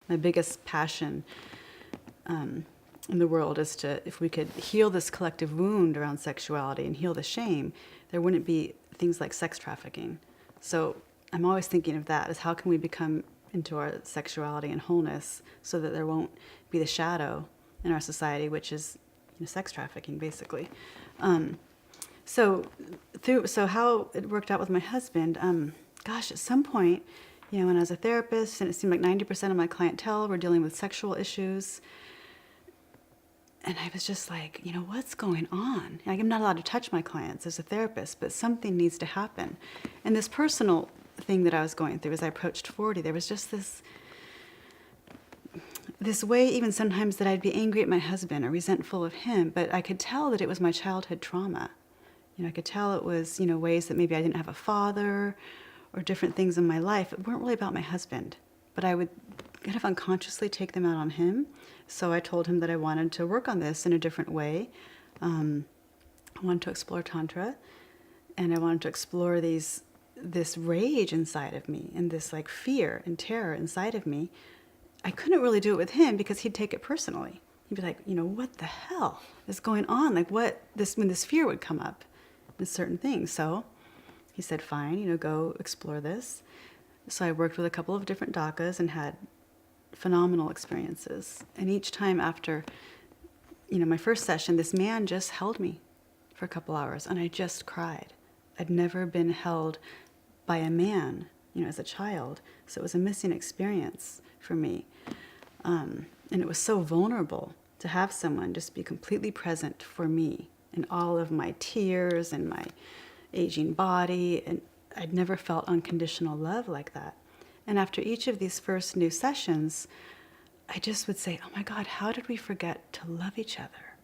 My biggest passion in the world is if we could heal this collective wound around sexuality and heal the shame, there wouldn't be things like sex trafficking. So I'm always thinking of that, as how can we become into our sexuality and wholeness so that there won't be the shadow in our society, which is sex trafficking, basically. So how it worked out with my husband, at some point, when I was a therapist, and it seemed like 90% of my clientele were dealing with sexual issues, and I was just like, what's going on? Like, I'm not allowed to touch my clients as a therapist, but something needs to happen. And this personal thing that I was going through as I approached 40, there was just this way, even sometimes, that I'd be angry at my husband or resentful of him, but I could tell that it was my childhood trauma. I could tell it was, ways that maybe I didn't have a father or different things in my life that weren't really about my husband, but I would kind of unconsciously take them out on him. So I told him that I wanted to work on this in a different way. I wanted to explore Tantra, and I wanted to explore this rage inside of me and this like fear and terror inside of me. I couldn't really do it with him because he'd take it personally. He'd be like, what the hell is going on? Like when this fear would come up with certain things. So he said, fine, go explore this. So I worked with a couple of different Dakas and had phenomenal experiences. And each time after, my first session, this man just held me for a couple hours, and I just cried. I'd never been held by a man, as a child. So it was a missing experience for me. And it was so vulnerable to have someone just be completely present for me in all of my tears and my aging body. And I'd never felt unconditional love like that. And after each of these first new sessions, I just would say, oh my God, how did we forget to love each other?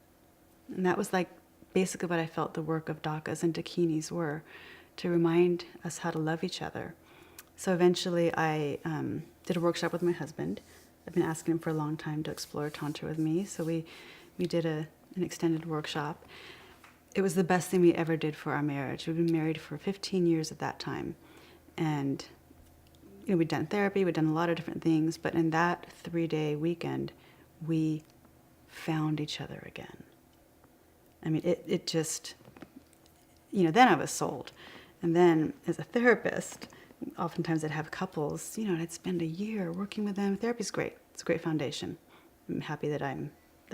And that was like basically what I felt the work of Dakas and Dakinis were, to remind us how to love each other. So eventually I did a workshop with my husband. I've been asking him for a long time to explore Tantra with me. So we did an extended workshop. It was the best thing we ever did for our marriage. We'd been married for 15 years at that time. And we'd done therapy, we'd done a lot of different things, but in that 3-day weekend, we found each other again. I mean, it just, then I was sold. And then as a therapist, oftentimes I'd have couples, and I'd spend a year working with them. Therapy's great. It's a great foundation. I'm happy that I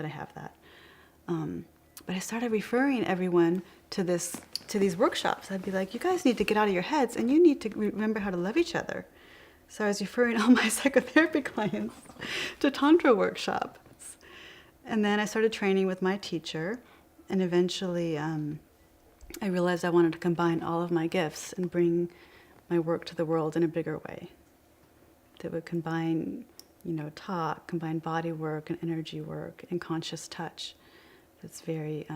have that. But I started referring everyone to these workshops. I'd be like, you guys need to get out of your heads, and you need to remember how to love each other. So I was referring all my psychotherapy clients to Tantra workshops. And then I started training with my teacher, and eventually I realized I wanted to combine all of my gifts and bring my work to the world in a bigger way. That would combine, talk, combine body work and energy work and conscious touch. That's very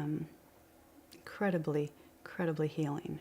incredibly, incredibly healing.